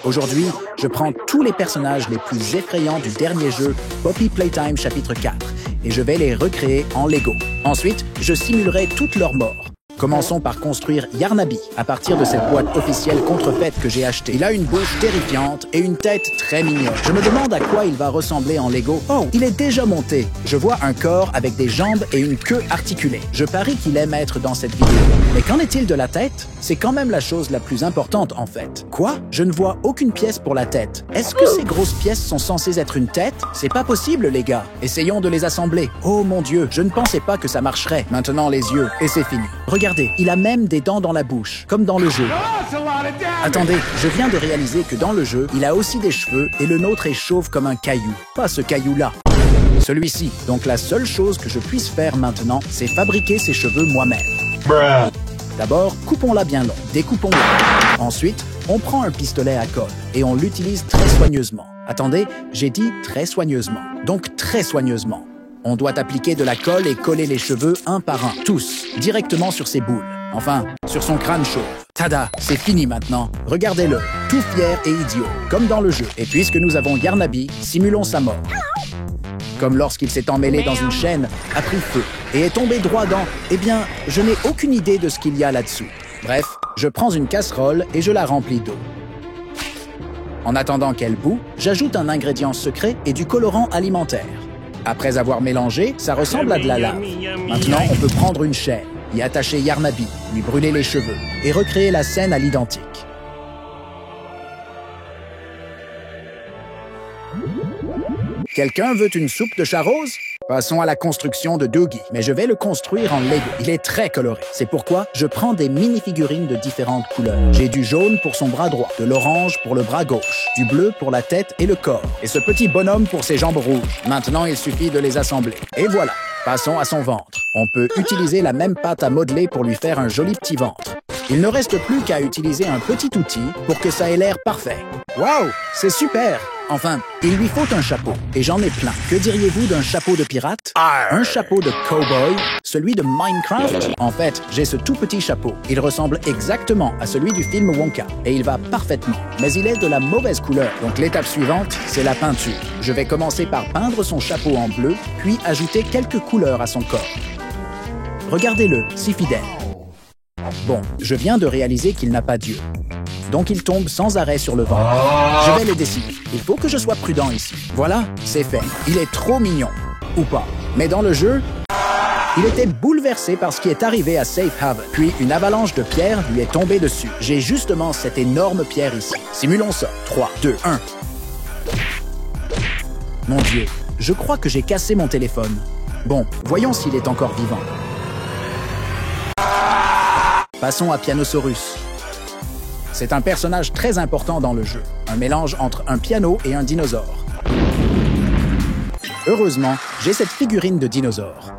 Aujourd'hui, je prends tous les personnages les plus effrayants du dernier jeu, Poppy Playtime chapitre 4, et je vais les recréer en Lego. Ensuite, je simulerai toute leur mort. Commençons par construire Yarnaby à partir de cette boîte officielle contrefaite que j'ai achetée. Il a une bouche terrifiante et une tête très mignonne. Je me demande à quoi il va ressembler en Lego. Oh, il est déjà monté. Je vois un corps avec des jambes et une queue articulée. Je parie qu'il aime être dans cette vidéo. Mais qu'en est-il de la tête? C'est quand même la chose la plus importante en fait. Quoi? Je ne vois aucune pièce pour la tête. Est-ce que ces grosses pièces sont censées être une tête? C'est pas possible les gars. Essayons de les assembler. Oh mon Dieu, je ne pensais pas que ça marcherait. Maintenant les yeux, et c'est fini. Regardez, il a même des dents dans la bouche, comme dans le jeu. Attendez, je viens de réaliser que dans le jeu, il a aussi des cheveux et le nôtre est chauve comme un caillou. Pas ce caillou-là. Celui-ci. Donc la seule chose que je puisse faire maintenant, c'est fabriquer ses cheveux moi-même. D'abord, coupons-la bien long. Découpons-la. Ensuite, on prend un pistolet à colle et on l'utilise très soigneusement. Attendez, j'ai dit très soigneusement. Donc très soigneusement. On doit appliquer de la colle et coller les cheveux un par un, tous, directement sur ses boules. Enfin, sur son crâne chauve. Tada, c'est fini maintenant. Regardez-le, tout fier et idiot, comme dans le jeu. Et puisque nous avons Yarnaby, simulons sa mort. Comme lorsqu'il s'est emmêlé dans une chaîne, a pris feu et est tombé droit dans... Eh bien, je n'ai aucune idée de ce qu'il y a là-dessous. Bref, je prends une casserole et je la remplis d'eau. En attendant qu'elle bout, j'ajoute un ingrédient secret et du colorant alimentaire. Après avoir mélangé, ça ressemble à de la lave. Maintenant, on peut prendre une chaîne, y attacher Yarnaby, lui brûler les cheveux et recréer la scène à l'identique. Quelqu'un veut une soupe de chat rose? Passons à la construction de Doogie, mais je vais le construire en Lego. Il est très coloré. C'est pourquoi je prends des mini-figurines de différentes couleurs. J'ai du jaune pour son bras droit, de l'orange pour le bras gauche, du bleu pour la tête et le corps, et ce petit bonhomme pour ses jambes rouges. Maintenant, il suffit de les assembler. Et voilà, passons à son ventre. On peut utiliser la même pâte à modeler pour lui faire un joli petit ventre. Il ne reste plus qu'à utiliser un petit outil pour que ça ait l'air parfait. Waouh, c'est super! Enfin, il lui faut un chapeau, et j'en ai plein. Que diriez-vous d'un chapeau de pirate? Un chapeau de cow-boy? Celui de Minecraft? En fait, j'ai ce tout petit chapeau. Il ressemble exactement à celui du film Wonka, et il va parfaitement. Mais il est de la mauvaise couleur, donc l'étape suivante, c'est la peinture. Je vais commencer par peindre son chapeau en bleu, puis ajouter quelques couleurs à son corps. Regardez-le, si fidèle. Bon, je viens de réaliser qu'il n'a pas d'yeux. Donc il tombe sans arrêt sur le ventre. Je vais le dessiner. Il faut que je sois prudent ici. Voilà, c'est fait. Il est trop mignon. Ou pas. Mais dans le jeu, il était bouleversé par ce qui est arrivé à Safe Haven. Puis une avalanche de pierres lui est tombée dessus. J'ai justement cette énorme pierre ici. Simulons ça. 3, 2, 1. Mon Dieu, je crois que j'ai cassé mon téléphone. Bon, voyons s'il est encore vivant. Passons à Pianosaurus. C'est un personnage très important dans le jeu, un mélange entre un piano et un dinosaure. Heureusement, j'ai cette figurine de dinosaure.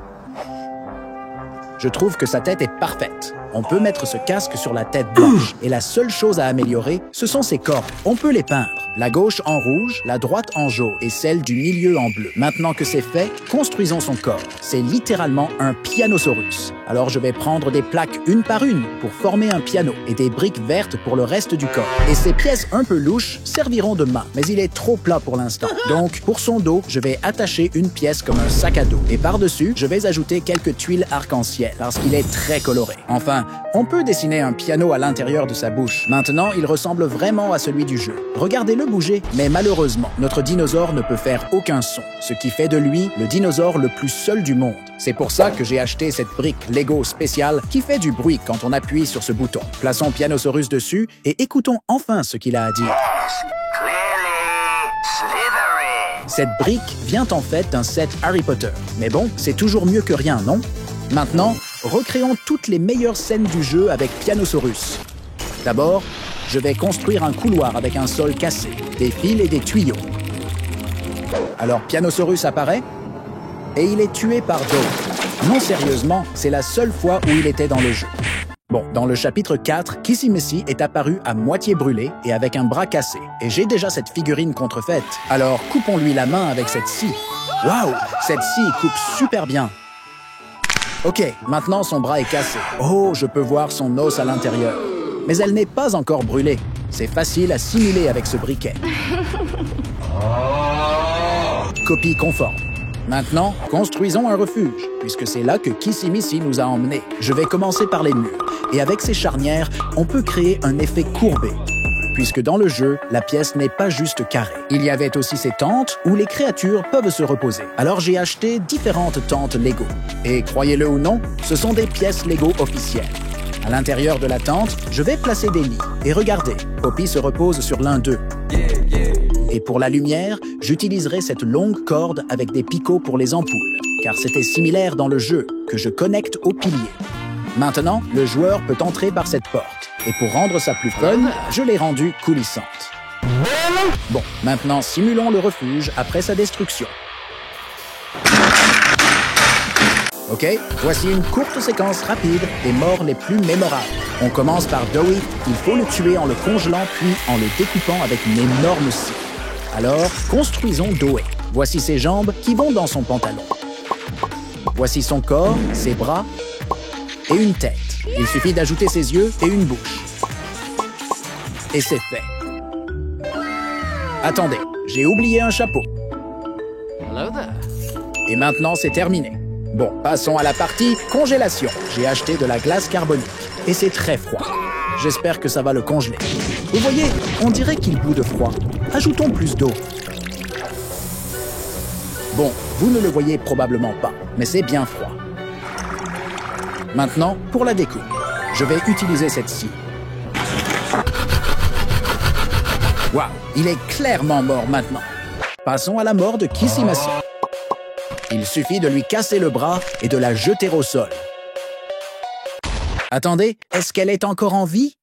Je trouve que sa tête est parfaite. On peut mettre ce casque sur la tête blanche, et la seule chose à améliorer, ce sont ses cornes. On peut les peindre, la gauche en rouge, la droite en jaune, et celle du milieu en bleu. Maintenant que c'est fait, construisons son corps. C'est littéralement un Pianosaurus. Alors je vais prendre des plaques une par une pour former un piano, et des briques vertes pour le reste du corps. Et ces pièces un peu louches serviront de main, mais il est trop plat pour l'instant. Donc, pour son dos, je vais attacher une pièce comme un sac à dos. Et par-dessus, je vais ajouter quelques tuiles arc-en-ciel, parce qu'il est très coloré. Enfin, on peut dessiner un piano à l'intérieur de sa bouche. Maintenant, il ressemble vraiment à celui du jeu. Regardez-le bouger. Mais malheureusement, notre dinosaure ne peut faire aucun son, ce qui fait de lui le dinosaure le plus seul du monde. C'est pour ça que j'ai acheté cette brique Lego spéciale qui fait du bruit quand on appuie sur ce bouton. Plaçons Pianosaurus dessus et écoutons enfin ce qu'il a à dire. Cette brique vient en fait d'un set Harry Potter. Mais bon, c'est toujours mieux que rien, non? Maintenant, recréons toutes les meilleures scènes du jeu avec Pianosaurus. D'abord, je vais construire un couloir avec un sol cassé, des fils et des tuyaux. Alors Pianosaurus apparaît et il est tué par d'autres. Non sérieusement, c'est la seule fois où il était dans le jeu. Bon, dans le chapitre 4, Kissy-Missy est apparu à moitié brûlé et avec un bras cassé. Et j'ai déjà cette figurine contrefaite. Alors coupons-lui la main avec cette scie. Waouh, cette scie coupe super bien. Ok, maintenant son bras est cassé. Oh, je peux voir son os à l'intérieur. Mais elle n'est pas encore brûlée. C'est facile à simuler avec ce briquet. Copie conforme. Maintenant, construisons un refuge, puisque c'est là que Kissimisi nous a emmenés. Je vais commencer par les murs, et avec ces charnières, on peut créer un effet courbé, puisque dans le jeu, la pièce n'est pas juste carrée. Il y avait aussi ces tentes où les créatures peuvent se reposer. Alors j'ai acheté différentes tentes Lego. Et croyez-le ou non, ce sont des pièces Lego officielles. À l'intérieur de la tente, je vais placer des lits. Et regardez, Poppy se repose sur l'un d'eux. Et pour la lumière, j'utiliserai cette longue corde avec des picots pour les ampoules, car c'était similaire dans le jeu, que je connecte au pilier. Maintenant, le joueur peut entrer par cette porte. Et pour rendre ça plus fun, je l'ai rendue coulissante. Bon, maintenant simulons le refuge après sa destruction. Ok, voici une courte séquence rapide des morts les plus mémorables. On commence par Dowie, il faut le tuer en le congelant puis en le découpant avec une énorme scie. Alors, construisons Dowie. Voici ses jambes qui vont dans son pantalon. Voici son corps, ses bras et une tête. Il suffit d'ajouter ses yeux et une bouche. Et c'est fait. Attendez, j'ai oublié un chapeau. Et maintenant, c'est terminé. Bon, passons à la partie congélation. J'ai acheté de la glace carbonique et c'est très froid. J'espère que ça va le congeler. Vous voyez, on dirait qu'il bout de froid. Ajoutons plus d'eau. Bon, vous ne le voyez probablement pas, mais c'est bien froid. Maintenant, pour la découpe, je vais utiliser cette scie. Waouh, il est clairement mort maintenant. Passons à la mort de Kissimasi. Il suffit de lui casser le bras et de la jeter au sol. Attendez, est-ce qu'elle est encore en vie?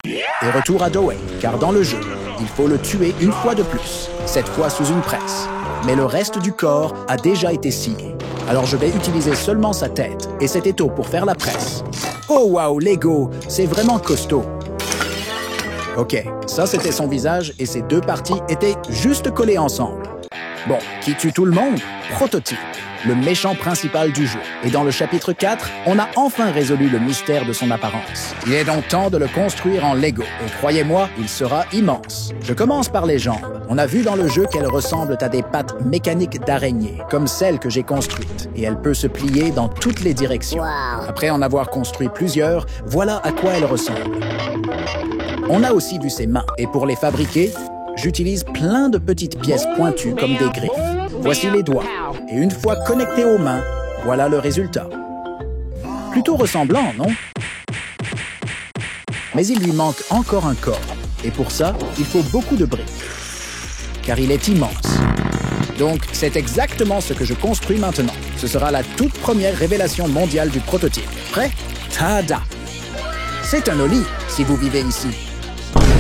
Et retour à Dowie, car dans le jeu, il faut le tuer une fois de plus, cette fois sous une presse. Mais le reste du corps a déjà été scié. Alors je vais utiliser seulement sa tête et cet étau pour faire la presse. Oh waouh, Lego, c'est vraiment costaud. Ok, ça c'était son visage et ces deux parties étaient juste collées ensemble. Bon, qui tue tout le monde? Prototype, le méchant principal du jeu. Et dans le chapitre 4, on a enfin résolu le mystère de son apparence. Il est donc temps de le construire en Lego. Et croyez-moi, il sera immense. Je commence par les jambes. On a vu dans le jeu qu'elles ressemblent à des pattes mécaniques d'araignée, comme celle que j'ai construite. Et elle peut se plier dans toutes les directions. Après en avoir construit plusieurs, voilà à quoi elle ressemble. On a aussi vu ses mains. Et pour les fabriquer, j'utilise plein de petites pièces pointues comme des griffes. Voici les doigts. Et une fois connectés aux mains, voilà le résultat. Plutôt ressemblant, non? Mais il lui manque encore un corps. Et pour ça, il faut beaucoup de briques. Car il est immense. Donc, c'est exactement ce que je construis maintenant. Ce sera la toute première révélation mondiale du prototype. Prêt? Tada! C'est un Oli, si vous vivez ici.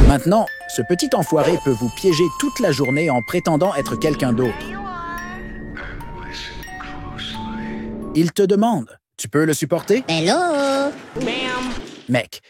Maintenant, ce petit enfoiré peut vous piéger toute la journée en prétendant être quelqu'un d'autre. Il te demande, tu peux le supporter? Hello! Mec.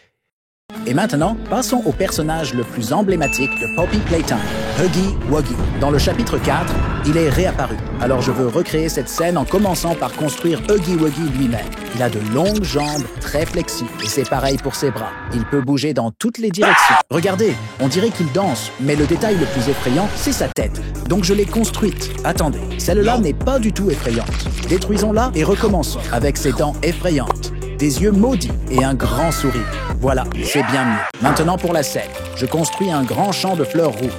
Et maintenant, passons au personnage le plus emblématique de Poppy Playtime, Huggy Wuggy. Dans le chapitre 4, il est réapparu. Alors je veux recréer cette scène en commençant par construire Huggy Wuggy lui-même. Il a de longues jambes très flexibles et c'est pareil pour ses bras. Il peut bouger dans toutes les directions. Regardez, on dirait qu'il danse, mais le détail le plus effrayant, c'est sa tête. Donc je l'ai construite. Attendez, celle-là n'est pas du tout effrayante. Détruisons-la et recommençons avec ses dents effrayantes. Des yeux maudits et un grand sourire. Voilà, c'est bien mieux. Maintenant pour la scène, je construis un grand champ de fleurs rouges.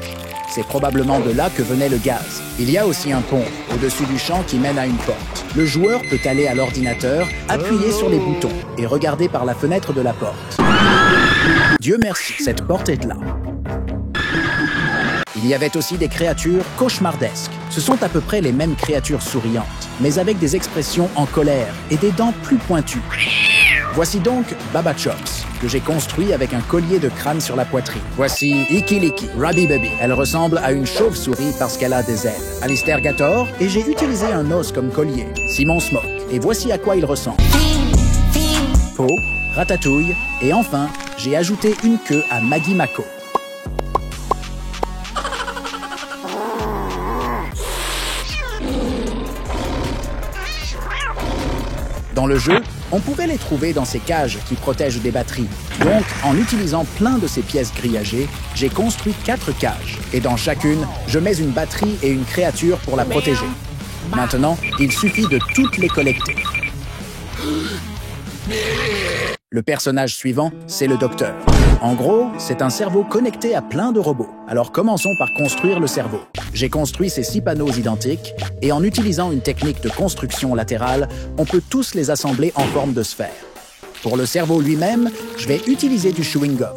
C'est probablement de là que venait le gaz. Il y a aussi un pont au-dessus du champ qui mène à une porte. Le joueur peut aller à l'ordinateur, appuyer sur les boutons et regarder par la fenêtre de la porte. Dieu merci, cette porte est là. Il y avait aussi des créatures cauchemardesques. Ce sont à peu près les mêmes créatures souriantes, mais avec des expressions en colère et des dents plus pointues. Voici donc Baba Chops, que j'ai construit avec un collier de crâne sur la poitrine. Voici Ikiliki, Rabbi Baby. Elle ressemble à une chauve-souris parce qu'elle a des ailes. Alistair Gator, et j'ai utilisé un os comme collier. Simon Smoke, et voici à quoi il ressemble. Po, Ratatouille, et enfin, j'ai ajouté une queue à Maggie Mako. Dans le jeu, On pouvait les trouver dans ces cages qui protègent des batteries. Donc, en utilisant plein de ces pièces grillagées, j'ai construit 4 cages. Et dans chacune, je mets une batterie et une créature pour la protéger. Maintenant, il suffit de toutes les collecter. Le personnage suivant, c'est le docteur. En gros, c'est un cerveau connecté à plein de robots. Alors commençons par construire le cerveau. J'ai construit ces 6 panneaux identiques et en utilisant une technique de construction latérale, on peut tous les assembler en forme de sphère. Pour le cerveau lui-même, je vais utiliser du chewing-gum.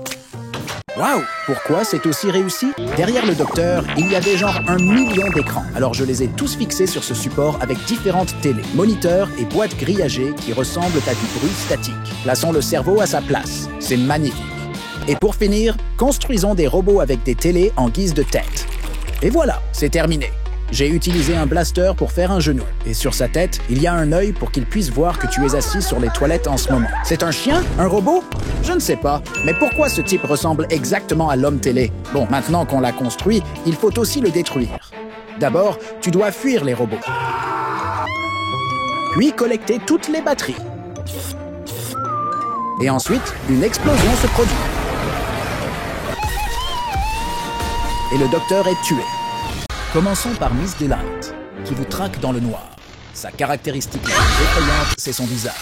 Waouh! Pourquoi c'est aussi réussi? Derrière le docteur, il y avait genre 1 million d'écrans. Alors je les ai tous fixés sur ce support avec différentes télés, moniteurs et boîtes grillagées qui ressemblent à du bruit statique. Plaçons le cerveau à sa place. C'est magnifique. Et pour finir, construisons des robots avec des télés en guise de tête. Et voilà, c'est terminé. J'ai utilisé un blaster pour faire un genou. Et sur sa tête, il y a un œil pour qu'il puisse voir que tu es assis sur les toilettes en ce moment. C'est un chien? Un robot? Je ne sais pas. Mais pourquoi ce type ressemble exactement à l'homme télé? Bon, maintenant qu'on l'a construit, il faut aussi le détruire. D'abord, tu dois fuir les robots. Puis collecter toutes les batteries. Et ensuite, une explosion se produit. Et le docteur est tué. Commençons par Miss Delight, qui vous traque dans le noir. Sa caractéristique la plus effrayante, c'est son visage.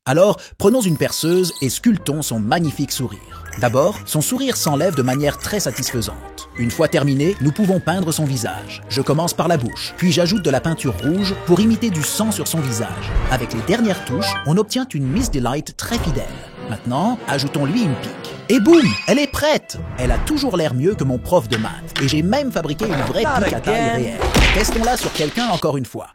Alors, prenons une perceuse et sculptons son magnifique sourire. D'abord, son sourire s'enlève de manière très satisfaisante. Une fois terminé, nous pouvons peindre son visage. Je commence par la bouche, puis j'ajoute de la peinture rouge pour imiter du sang sur son visage. Avec les dernières touches, on obtient une Miss Delight très fidèle. Maintenant, ajoutons-lui une pique. Et boum, elle est prête! Elle a toujours l'air mieux que mon prof de maths. Et j'ai même fabriqué une vraie pique à taille réelle. Testons-la sur quelqu'un encore une fois.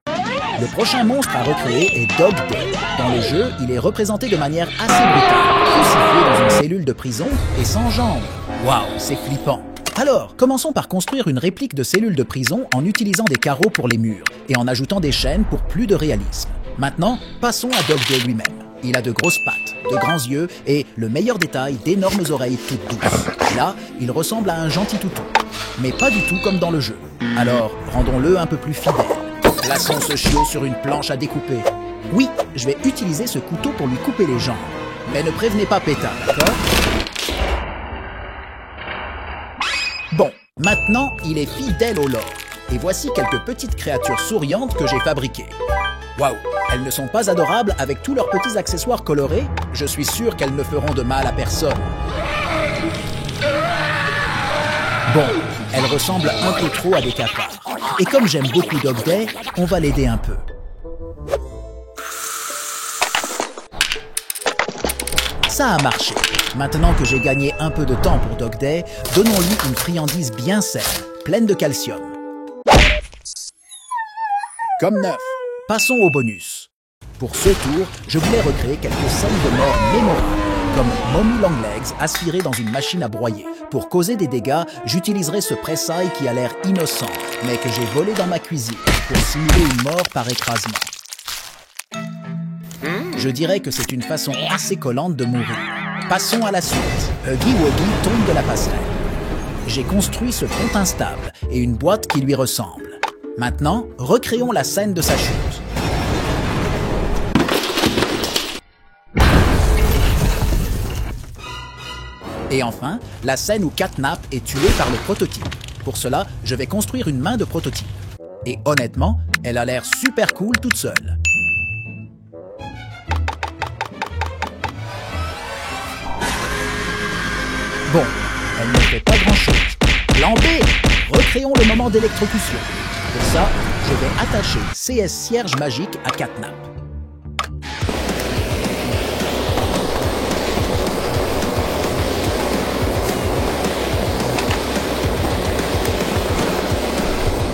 Le prochain monstre à recréer est Dog Day. Dans le jeu, il est représenté de manière assez brutale, crucifié dans une cellule de prison et sans jambes. Waouh, c'est flippant. Alors, commençons par construire une réplique de cellule de prison en utilisant des carreaux pour les murs et en ajoutant des chaînes pour plus de réalisme. Maintenant, passons à Dog Day lui-même. Il a de grosses pattes, de grands yeux et, le meilleur détail, d'énormes oreilles toutes douces. Là, il ressemble à un gentil toutou, mais pas du tout comme dans le jeu. Alors, rendons-le un peu plus fidèle. Plaçons ce chiot sur une planche à découper. Oui, je vais utiliser ce couteau pour lui couper les jambes. Mais ne prévenez pas Pétard, d'accord? Bon, maintenant, il est fidèle au lore. Et voici quelques petites créatures souriantes que j'ai fabriquées. Waouh, elles ne sont pas adorables avec tous leurs petits accessoires colorés? Je suis sûr qu'elles ne feront de mal à personne. Bon, elles ressemblent un peu trop à des cafards. Et comme j'aime beaucoup Dog Day, on va l'aider un peu. Ça a marché. Maintenant que j'ai gagné un peu de temps pour Dog Day, donnons-lui une friandise bien saine, pleine de calcium. Comme neuf. Passons au bonus. Pour ce tour, je voulais recréer quelques scènes de mort mémorables, comme Mommy Longlegs aspirée dans une machine à broyer. Pour causer des dégâts, j'utiliserai ce pressail qui a l'air innocent, mais que j'ai volé dans ma cuisine, pour simuler une mort par écrasement. Je dirais que c'est une façon assez collante de mourir. Passons à la suite. Huggy Wuggy tombe de la passerelle. J'ai construit ce pont instable et une boîte qui lui ressemble. Maintenant, recréons la scène de sa chute. Et enfin, la scène où Catnap est tué par le prototype. Pour cela, je vais construire une main de prototype. Et honnêtement, elle a l'air super cool toute seule. Bon, elle ne fait pas grand-chose. Plan B, recréons le moment d'électrocution. Pour ça, je vais attacher CS Cierge Magique à Catnap.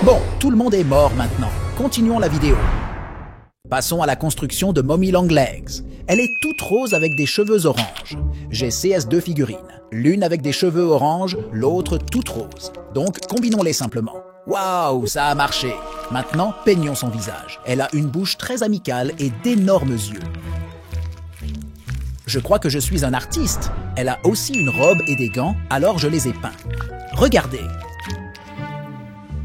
Bon, tout le monde est mort maintenant. Continuons la vidéo. Passons à la construction de Mommy Longlegs. Elle est toute rose avec des cheveux oranges. J'ai CS2 figurines, l'une avec des cheveux oranges, l'autre toute rose. Donc, combinons-les simplement. Waouh, ça a marché! Maintenant, peignons son visage. Elle a une bouche très amicale et d'énormes yeux. Je crois que je suis un artiste. Elle a aussi une robe et des gants, alors je les ai peints. Regardez!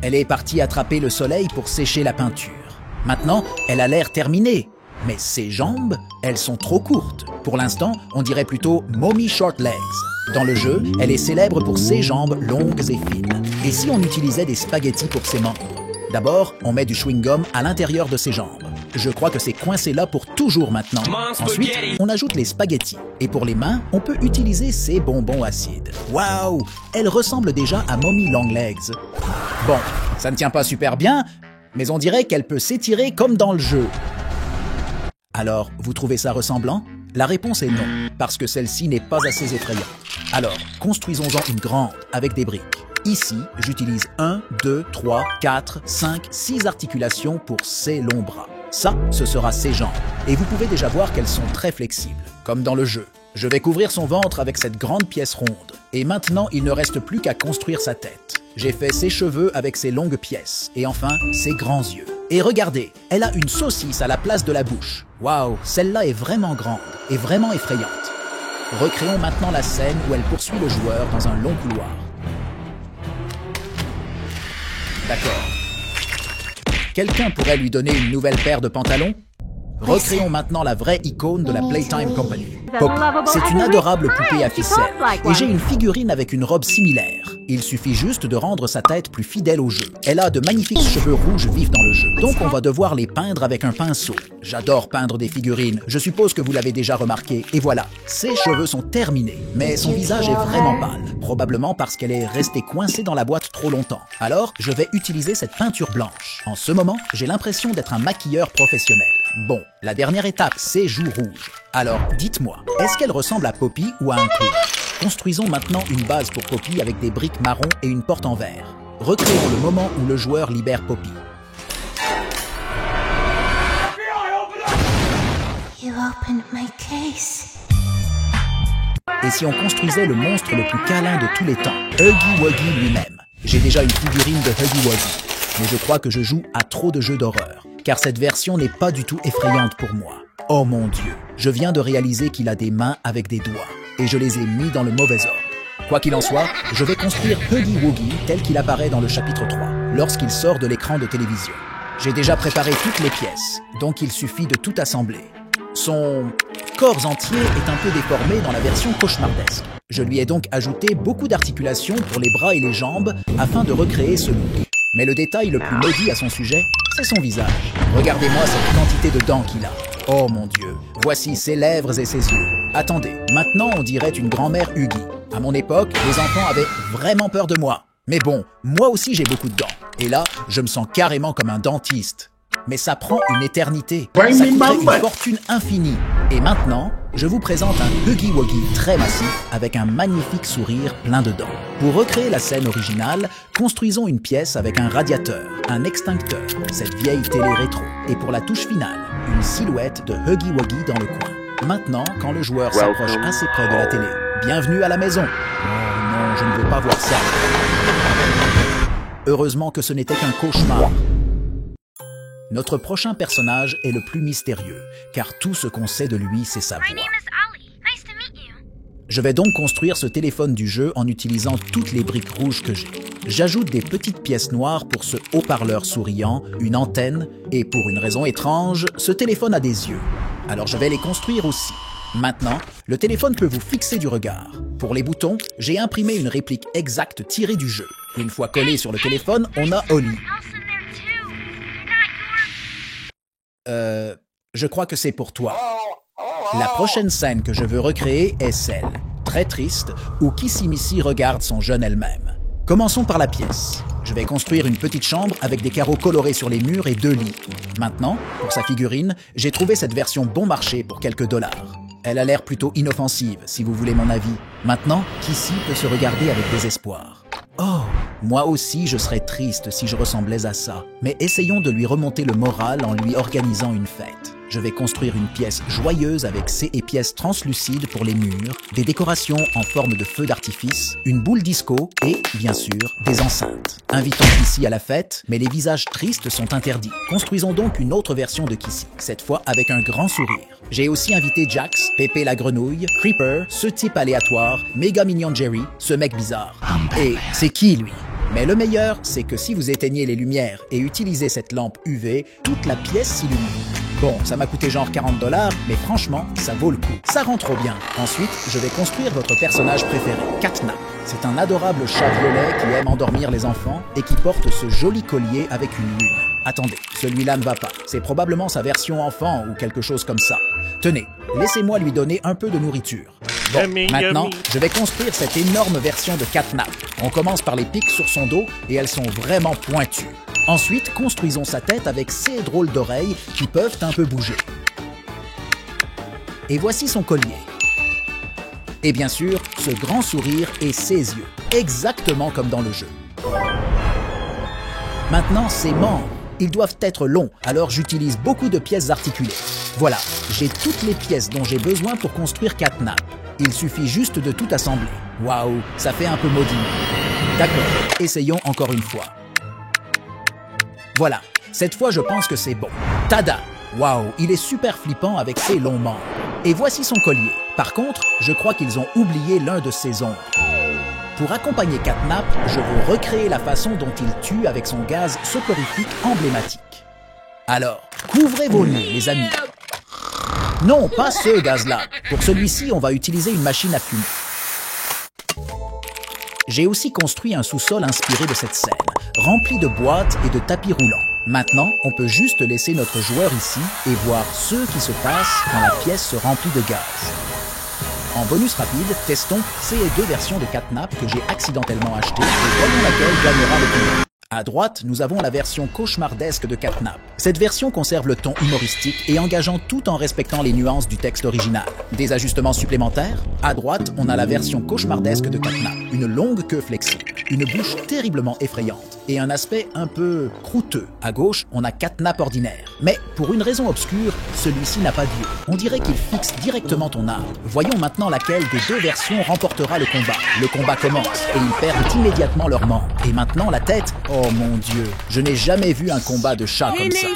Elle est partie attraper le soleil pour sécher la peinture. Maintenant, elle a l'air terminée. Mais ses jambes, elles sont trop courtes. Pour l'instant, on dirait plutôt Mommy Short Legs. Dans le jeu, elle est célèbre pour ses jambes longues et fines. Et si on utilisait des spaghettis pour ses membres? D'abord, on met du chewing-gum à l'intérieur de ses jambes. Je crois que c'est coincé là pour toujours maintenant. Ensuite, on ajoute les spaghettis. Et pour les mains, on peut utiliser ces bonbons acides. Waouh! Elle ressemble déjà à Mommy Long Legs. Bon, ça ne tient pas super bien, mais on dirait qu'elle peut s'étirer comme dans le jeu. Alors, vous trouvez ça ressemblant? La réponse est non, parce que celle-ci n'est pas assez effrayante. Alors, construisons-en une grande avec des briques. Ici, j'utilise 1, 2, 3, 4, 5, 6 articulations pour ses longs bras. Ça, ce sera ses jambes. Et vous pouvez déjà voir qu'elles sont très flexibles, comme dans le jeu. Je vais couvrir son ventre avec cette grande pièce ronde. Et maintenant, il ne reste plus qu'à construire sa tête. J'ai fait ses cheveux avec ses longues pièces. Et enfin, ses grands yeux. Et regardez, elle a une saucisse à la place de la bouche. Waouh, celle-là est vraiment grande et vraiment effrayante. Recréons maintenant la scène où elle poursuit le joueur dans un long couloir. D'accord. Quelqu'un pourrait lui donner une nouvelle paire de pantalons? Recréons maintenant la vraie icône de la Playtime Company. Poppy, c'est une adorable poupée à ficelle, et j'ai une figurine avec une robe similaire. Il suffit juste de rendre sa tête plus fidèle au jeu. Elle a de magnifiques cheveux rouges vifs dans le jeu, donc on va devoir les peindre avec un pinceau. J'adore peindre des figurines, je suppose que vous l'avez déjà remarqué, et voilà, ses cheveux sont terminés, mais son visage est vraiment pâle, probablement parce qu'elle est restée coincée dans la boîte trop longtemps. Alors, je vais utiliser cette peinture blanche. En ce moment, j'ai l'impression d'être un maquilleur professionnel. Bon, la dernière étape, c'est joues rouges. Alors, dites-moi, est-ce qu'elle ressemble à Poppy ou à un clown? Construisons maintenant une base pour Poppy avec des briques marron et une porte en verre. Recréons le moment où le joueur libère Poppy. You opened my case. Et si on construisait le monstre le plus câlin de tous les temps, Huggy Wuggy lui-même? J'ai déjà une figurine de Huggy Wuggy, mais je crois que je joue à trop de jeux d'horreur, car cette version n'est pas du tout effrayante pour moi. Oh mon Dieu, je viens de réaliser qu'il a des mains avec des doigts, et je les ai mis dans le mauvais ordre. Quoi qu'il en soit, je vais construire Huggy Wuggy tel qu'il apparaît dans le chapitre 3, lorsqu'il sort de l'écran de télévision. J'ai déjà préparé toutes les pièces, donc il suffit de tout assembler. Son corps entier est un peu déformé dans la version cauchemardesque. Je lui ai donc ajouté beaucoup d'articulations pour les bras et les jambes afin de recréer ce look. Mais le détail le plus maudit à son sujet, c'est son visage. Regardez-moi cette quantité de dents qu'il a. Oh mon Dieu, voici ses lèvres et ses yeux. Attendez, maintenant on dirait une grand-mère Huggy. À mon époque, les enfants avaient vraiment peur de moi. Mais bon, moi aussi j'ai beaucoup de dents. Et là, je me sens carrément comme un dentiste. Mais ça prend une éternité. Ça coûterait une fortune infinie. Et maintenant, je vous présente un Huggy Wuggy très massif avec un magnifique sourire plein de dents. Pour recréer la scène originale, construisons une pièce avec un radiateur, un extincteur, cette vieille télé rétro. Et pour la touche finale, une silhouette de Huggy Wuggy dans le coin. Maintenant, quand le joueur s'approche assez près de la télé, bienvenue à la maison. Oh non, je ne veux pas voir ça. Heureusement que ce n'était qu'un cauchemar. Notre prochain personnage est le plus mystérieux, car tout ce qu'on sait de lui, c'est sa voix. Je vais donc construire ce téléphone du jeu en utilisant toutes les briques rouges que j'ai. J'ajoute des petites pièces noires pour ce haut-parleur souriant, une antenne, et pour une raison étrange, ce téléphone a des yeux. Alors je vais les construire aussi. Maintenant, le téléphone peut vous fixer du regard. Pour les boutons, j'ai imprimé une réplique exacte tirée du jeu. Une fois collé sur le téléphone, on a Holly. Je crois que c'est pour toi. La prochaine scène que je veux recréer est celle, très triste, où Kissy Missy regarde son jeune elle-même. Commençons par la pièce. Je vais construire une petite chambre avec des carreaux colorés sur les murs et 2 lits. Maintenant, pour sa figurine, j'ai trouvé cette version bon marché pour quelques dollars. Elle a l'air plutôt inoffensive, si vous voulez mon avis. Maintenant, Kissy peut se regarder avec désespoir. Oh, moi aussi je serais triste si je ressemblais à ça. Mais essayons de lui remonter le moral en lui organisant une fête. Je vais construire une pièce joyeuse avec ces pièces translucides pour les murs, des décorations en forme de feux d'artifice, une boule disco et, bien sûr, des enceintes. Invitons Kissy à la fête, mais les visages tristes sont interdits. Construisons donc une autre version de Kissy, cette fois avec un grand sourire. J'ai aussi invité Jax, Pépé la grenouille, Creeper, ce type aléatoire, Méga Mignon Jerry, ce mec bizarre. Et c'est qui lui? Mais le meilleur, c'est que si vous éteignez les lumières et utilisez cette lampe UV, toute la pièce s'illumine. Bon, ça m'a coûté genre 40 $, mais franchement, ça vaut le coup. Ça rend trop bien. Ensuite, je vais construire votre personnage préféré, Catnap. C'est un adorable chat violet qui aime endormir les enfants et qui porte ce joli collier avec une lune. Attendez, celui-là ne va pas. C'est probablement sa version enfant ou quelque chose comme ça. Tenez, laissez-moi lui donner un peu de nourriture. Bon, maintenant, je vais construire cette énorme version de Catnap. On commence par les pics sur son dos et elles sont vraiment pointues. Ensuite, construisons sa tête avec ces drôles d'oreilles qui peuvent un peu bouger. Et voici son collier. Et bien sûr, ce grand sourire et ses yeux, exactement comme dans le jeu. Maintenant, ses membres. Ils doivent être longs, alors j'utilise beaucoup de pièces articulées. Voilà, j'ai toutes les pièces dont j'ai besoin pour construire Catnap. Il suffit juste de tout assembler. Waouh, ça fait un peu maudit. D'accord, essayons encore une fois. Voilà, cette fois je pense que c'est bon. Tada! Waouh, il est super flippant avec ses longs membres. Et voici son collier. Par contre, je crois qu'ils ont oublié l'un de ses ongles. Pour accompagner Catnap, je veux recréer la façon dont il tue avec son gaz soporifique emblématique. Alors, couvrez vos nez, les amis. Non, pas ce gaz-là. Pour celui-ci, on va utiliser une machine à fumer. J'ai aussi construit un sous-sol inspiré de cette scène, rempli de boîtes et de tapis roulants. Maintenant, on peut juste laisser notre joueur ici et voir ce qui se passe quand la pièce se remplit de gaz. En bonus rapide, testons ces deux versions de Catnap que j'ai accidentellement achetées et voyons laquelle gagnera le combat. À droite, nous avons la version cauchemardesque de Catnap. Cette version conserve le ton humoristique et engageant tout en respectant les nuances du texte original. Des ajustements supplémentaires? À droite, on a la version cauchemardesque de Catnap. Une longue queue flexible, une bouche terriblement effrayante et un aspect un peu croûteux. À gauche, on a Catnap ordinaire. Mais pour une raison obscure, celui-ci n'a pas d'yeux. On dirait qu'il fixe directement ton âme. Voyons maintenant laquelle des deux versions remportera le combat. Le combat commence et ils perdent immédiatement leurs membres. Et maintenant la tête? Oh mon Dieu, je n'ai jamais vu un combat de chat comme ça.